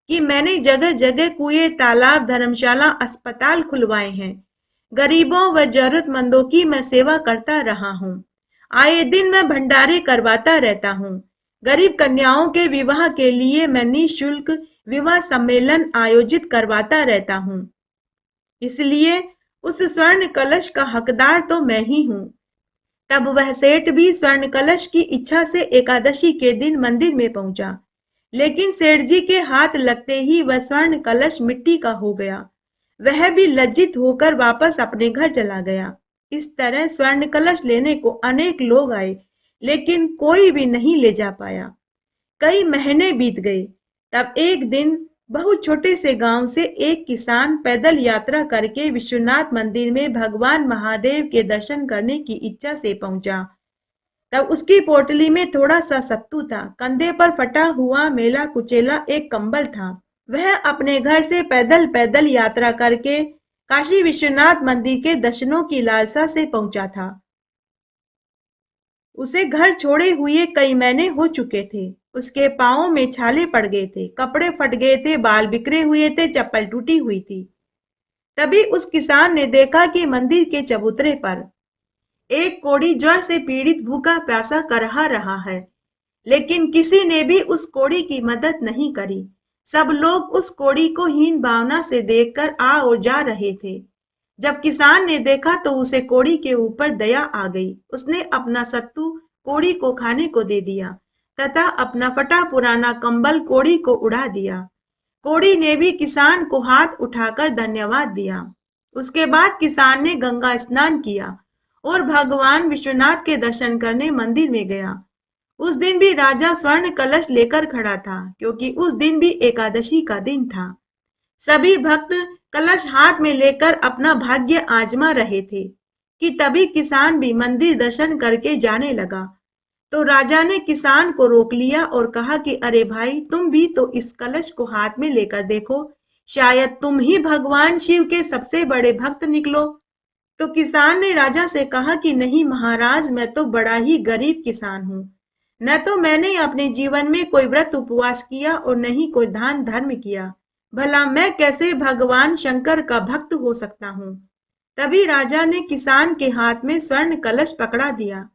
कि मैंने जगह जगह कुएं, तालाब, धर्मशाला, अस्पताल खुलवाए हैं। गरीबों व जरूरतमंदों की मैं सेवा करता रहा हूँ। आए दिन मैं भंडारे करवाता रहता हूँ। गरीब कन्याओं के विवाह के लिए मैं निःशुल्क विवाह सम्मेलन आयोजित करवाता रहता हूँ। इसलिए उस स्वर्ण कलश का हकदार तो मैं ही हूँ। तब वह सेठ भी स्वर्ण कलश की इच्छा से एकादशी के दिन मंदिर में पहुंचा, लेकिन सेठ जी के हाथ लगते ही वह स्वर्ण कलश मिट्टी का हो गया। वह भी लज्जित होकर वापस अपने घर चला गया। इस तरह स्वर्ण कलश लेने को अनेक लोग आए, लेकिन कोई भी नहीं ले जा पाया। कई महीने बीत गए। तब एक दिन बहुत छोटे से गांव से एक किसान पैदल यात्रा करके विश्वनाथ मंदिर में भगवान महादेव के दर्शन करने की इच्छा से पहुंचा। तब उसकी पोटली में थोड़ा सा सत्तू था, कंधे पर फटा हुआ मेला कुचेला एक कंबल था। वह अपने घर से पैदल पैदल यात्रा करके काशी विश्वनाथ मंदिर के दर्शनों की लालसा से पहुंचा था। उसे घर छोड़े हुए कई महीने हो चुके थे। उसके पांवों में छाले पड़ गए थे, कपड़े फट गए थे, बाल बिखरे हुए थे, चप्पल टूटी हुई थी। तभी उस किसान ने देखा कि मंदिर के चबूतरे पर एक कोढ़ी ज्वर से पीड़ित भूखा प्यासा करहा रहा है, लेकिन किसी ने भी उस कोढ़ी की मदद नहीं करी। सब लोग उस कोढ़ी को हीन भावना से देखकर आ और जा रहे थे। जब किसान ने देखा तो उसे कोड़ी के ऊपर दया आ गई। उसने अपना सत्तू कोड़ी को खाने को दे दिया तथा अपना फटा पुराना कंबल कोड़ी को उड़ा दिया। कोड़ी ने भी किसान को हाथ उठाकर धन्यवाद दिया। उसके बाद किसान ने गंगा स्नान किया और भगवान विश्वनाथ के दर्शन करने मंदिर में गया। उस दिन भी राजा स्वर्ण कलश लेकर खड़ा था, क्योंकि उस दिन भी एकादशी का दिन था। सभी भक्त कलश हाथ में लेकर अपना भाग्य आजमा रहे थे कि तभी किसान भी मंदिर दर्शन करके जाने लगा। तो राजा ने किसान को रोक लिया और कहा कि अरे भाई, तुम भी तो इस कलश को हाथ में लेकर देखो, शायद तुम ही भगवान शिव के सबसे बड़े भक्त निकलो। तो किसान ने राजा से कहा कि नहीं महाराज, मैं तो बड़ा ही गरीब किसान हूँ। न तो मैंने अपने जीवन में कोई व्रत उपवास किया और न ही कोई दान धर्म किया। भला मैं कैसे भगवान शंकर का भक्त हो सकता हूँ। तभी राजा ने किसान के हाथ में स्वर्ण कलश पकड़ा दिया।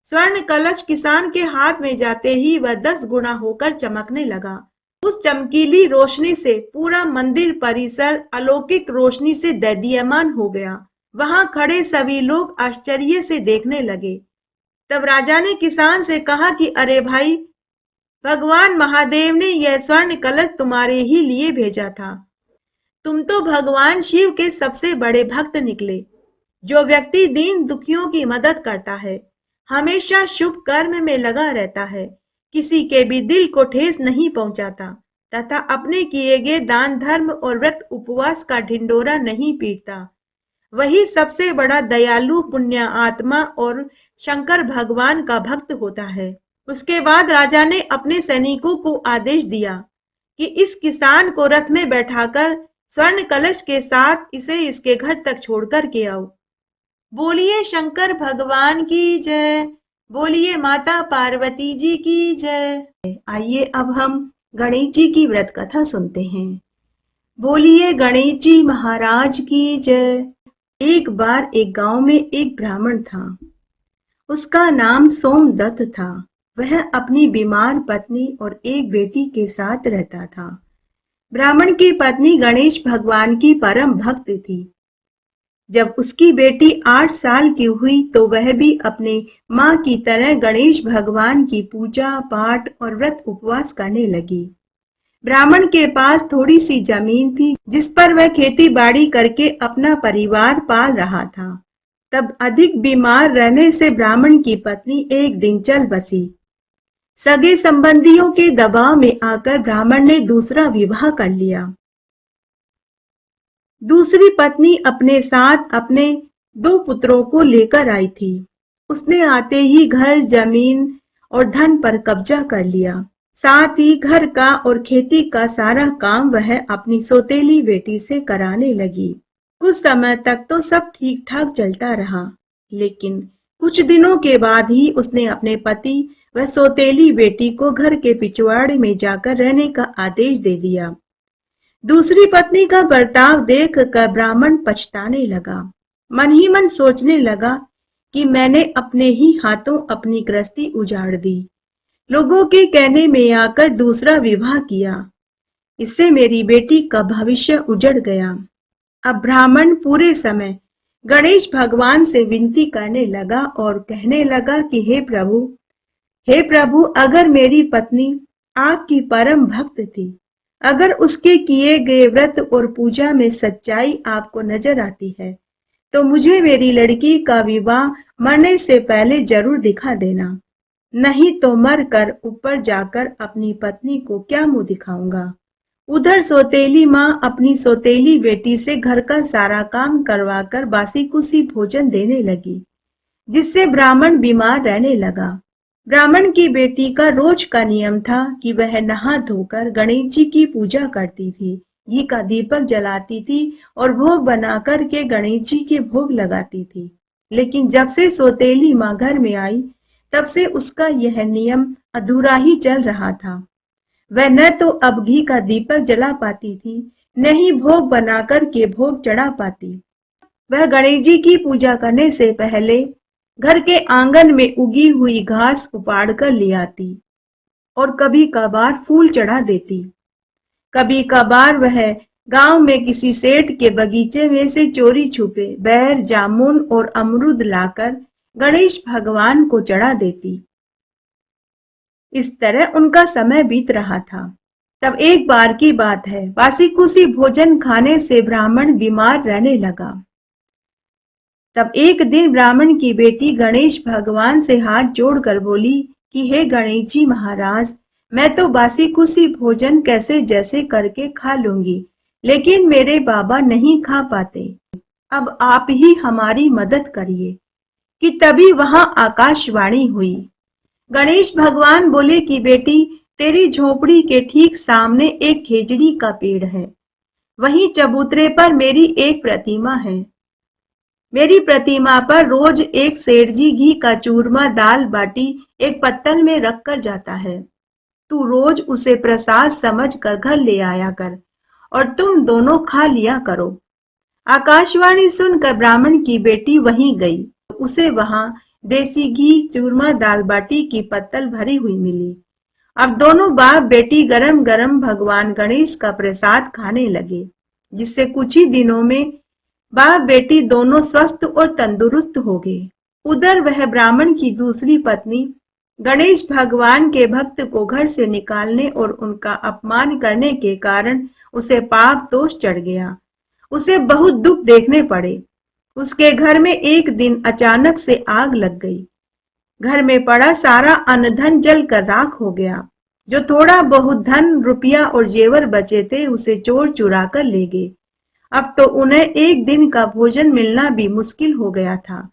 स्वर्ण कलश किसान के हाथ में जाते ही वह 10 गुना होकर चमकने लगा। उस चमकीली रोशनी से पूरा मंदिर परिसर अलौकिक रोशनी से दैदीयमान हो गया। वहां खड़े सभी लोग आश्चर्य से देखने लगे। तब राजा ने किसान से कहा कि अरे भाई, भगवान महादेव ने यह स्वर्ण कलश तुम्हारे ही लिए भेजा था। तुम तो भगवान शिव के सबसे बड़े भक्त निकले। जो व्यक्ति दीन दुखियों की मदद करता है, हमेशा शुभ कर्म में लगा रहता है, किसी के भी दिल को ठेस नहीं पहुंचाता तथा अपने किए गए दान धर्म और व्रत उपवास का ढिंडोरा नहीं पीटता, वही सबसे बड़ा दयालु पुण्य आत्मा और शंकर भगवान का भक्त होता है। उसके बाद राजा ने अपने सैनिकों को आदेश दिया कि इस किसान को रथ में बैठाकर स्वर्ण कलश के साथ इसे इसके घर तक छोड़कर के आओ। बोलिए शंकर भगवान की जय, बोलिए माता पार्वती जी की जय। आइए अब हम गणेश जी की व्रत कथा सुनते हैं। बोलिए गणेश जी महाराज की जय। एक बार एक गांव में एक ब्राह्मण था। उसका नाम सोमदत्त था। वह अपनी बीमार पत्नी और एक बेटी के साथ रहता था। ब्राह्मण की पत्नी गणेश भगवान की परम भक्त थी। जब उसकी बेटी 8 साल की हुई तो वह भी अपने माँ की तरह गणेश भगवान की पूजा पाठ और व्रत उपवास करने लगी। ब्राह्मण के पास थोड़ी सी जमीन थी जिस पर वह खेती बाड़ी करके अपना परिवार पाल रहा था। तब अधिक बीमार रहने से ब्राह्मण की पत्नी एक दिन चल बसी। सगे संबंधियों के दबाव में आकर ब्राह्मण ने दूसरा विवाह कर लिया। दूसरी पत्नी अपने साथ अपने 2 पुत्रों को लेकर आई थी। उसने आते ही घर, जमीन और धन पर कब्जा कर लिया। साथ ही घर का और खेती का सारा काम वह अपनी सौतेली बेटी से कराने लगी। कुछ समय तक तो सब ठीक ठाक चलता रहा, लेकिन कुछ दिनों के बाद ही उसने अपने पति व सौतेली बेटी को घर के पिछवाड़े में जाकर रहने का आदेश दे दिया। दूसरी पत्नी का बर्ताव देख कर ब्राह्मण पछताने लगा। मन ही मन सोचने लगा कि मैंने अपने ही हाथों अपनी गृहस्थी उजाड़ दी, लोगों के कहने में आकर दूसरा विवाह किया, इससे मेरी बेटी का भविष्य उजड़ गया। अब ब्राह्मण पूरे समय गणेश भगवान से विनती करने लगा और कहने लगा कि हे प्रभु, अगर मेरी पत्नी आपकी परम भक्त थी, अगर उसके किए गए व्रत और पूजा में सच्चाई आपको नजर आती है, तो मुझे मेरी लड़की का विवाह मरने से पहले जरूर दिखा देना, नहीं तो मर कर ऊपर जाकर अपनी पत्नी को क्या मुंह दिखाऊंगा। उधर सौतेली माँ अपनी सौतेली बेटी से घर का सारा काम करवाकर बासी कुसी भोजन देने लगी, जिससे ब्राह्मण बीमार रहने लगा। ब्राह्मण की बेटी का रोज का नियम था कि वह नहा धोकर गणेश जी की पूजा करती थी, घी का दीपक जलाती थी और भोग बना कर के गणेश जी के भोग लगाती थी। लेकिन जब से सौतेली माँ घर में आई, तब से उसका यह नियम अधूरा ही चल रहा था। वह न तो अब घी का दीपक जला पाती थी, न ही भोग बनाकर के भोग चढ़ा पाती। वह गणेश जी की पूजा करने से पहले घर के आंगन में उगी हुई घास उपाड़ कर ले आती और कभी कभार फूल चढ़ा देती। कभी कभार वह गांव में किसी सेठ के बगीचे में से चोरी छुपे बैर, जामुन और अमरूद लाकर गणेश भगवान को चढ़ा देती। इस तरह उनका समय बीत रहा था। तब एक बार की बात है, बासी कुसी भोजन खाने से ब्राह्मण बीमार रहने लगा। तब एक दिन ब्राह्मण की बेटी गणेश भगवान से हाथ जोड़कर बोली कि हे गणेश जी महाराज, मैं तो बासी कुसी भोजन कैसे जैसे करके खा लूंगी, लेकिन मेरे बाबा नहीं खा पाते। अब आप ही हमारी मदद करिए। कि तभी वहां आकाशवाणी हुई। गणेश भगवान बोले कि बेटी, तेरी झोपड़ी के ठीक सामने एक खेजड़ी का पेड़ है। वहीं चबूतरे पर मेरी एक प्रतिमा है। मेरी प्रतिमा पर रोज एक सेठ जी घी का चूरमा दाल बाटी एक पत्तल में रख कर जाता है। तू रोज उसे प्रसाद समझ कर घर ले आया कर और तुम दोनों खा लिया करो। आकाशवाणी सुनकर ब्राह्मण की बेटी वहीं गई। उसे वहां देसी घी चूरमा दाल बाटी की पत्तल भरी हुई मिली। अब दोनों बाप बेटी गरम गरम भगवान गणेश का प्रसाद खाने लगे, जिससे कुछ ही दिनों में बाप बेटी दोनों स्वस्थ और तंदुरुस्त हो गए। उधर वह ब्राह्मण की दूसरी पत्नी गणेश भगवान के भक्त को घर से निकालने और उनका अपमान करने के कारण उसे पाप दोष चढ़ गया। उसे बहुत दुख देखने पड़े। उसके घर में एक दिन अचानक से आग लग गई। घर में पड़ा सारा अन्न धन जलकर राख हो गया। जो थोड़ा बहुत धन रुपया और जेवर बचे थे उसे चोर चुरा कर ले गए। अब तो उन्हें एक दिन का भोजन मिलना भी मुश्किल हो गया था।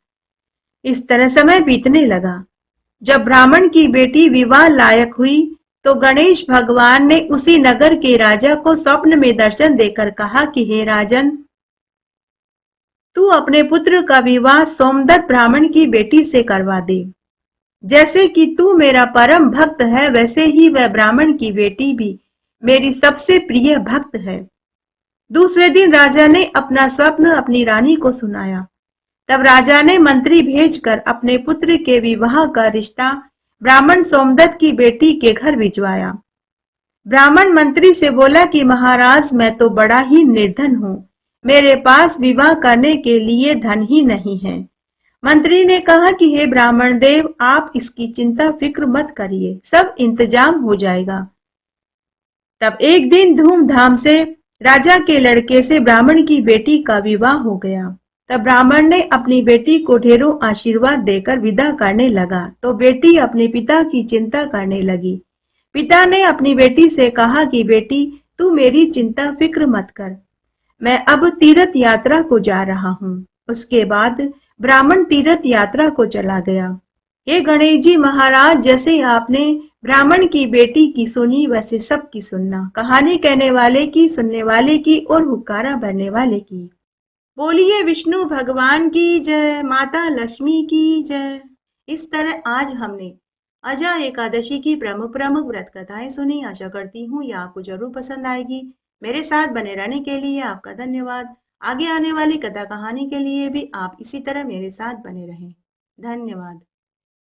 इस तरह समय बीतने लगा। जब ब्राह्मण की बेटी विवाह लायक हुई तो गणेश भगवान ने उसी नगर के राजा को स्वप्न में दर्शन देकर कहा कि हे राजन, तू अपने पुत्र का विवाह सोमदत्त ब्राह्मण की बेटी से करवा दे। जैसे कि तू मेरा परम भक्त है, वैसे ही वह ब्राह्मण की बेटी भी मेरी सबसे प्रिय भक्त है। दूसरे दिन राजा ने अपना स्वप्न अपनी रानी को सुनाया। तब राजा ने मंत्री भेजकर अपने पुत्र के विवाह का रिश्ता ब्राह्मण सोमदत्त की बेटी के घर भिजवाया। ब्राह्मण मंत्री से बोला कि महाराज, मैं तो बड़ा ही निर्धन हूँ, मेरे पास विवाह करने के लिए धन ही नहीं है। मंत्री ने कहा कि हे ब्राह्मण देव, आप इसकी चिंता फिक्र मत करिए, सब इंतजाम हो जाएगा। तब एक दिन धूमधाम से राजा के लड़के से ब्राह्मण की बेटी का विवाह हो गया। तब ब्राह्मण ने अपनी बेटी को ढेरों आशीर्वाद देकर विदा करने लगा तो बेटी अपने पिता की चिंता करने लगी। पिता ने अपनी बेटी से कहा कि बेटी, तू मेरी चिंता फिक्र मत कर, मैं अब तीर्थ यात्रा को जा रहा हूँ। उसके बाद ब्राह्मण तीर्थ यात्रा को चला गया। हे गणेश जी महाराज, जैसे आपने ब्राह्मण की बेटी की सुनी वैसे सबकी सुनना। कहानी कहने वाले की, सुनने वाले की और हुक्कारा भरने वाले की। बोलिए विष्णु भगवान की जय, माता लक्ष्मी की जय। इस तरह आज हमने अजा एकादशी की प्रमुख प्रमुख व्रत कथाएं सुनी। आशा करती हूँ ये आपको जरूर पसंद आएगी। मेरे साथ बने रहने के लिए आपका धन्यवाद। आगे आने वाली कथा कहानी के लिए भी आप इसी तरह मेरे साथ बने रहें। धन्यवाद।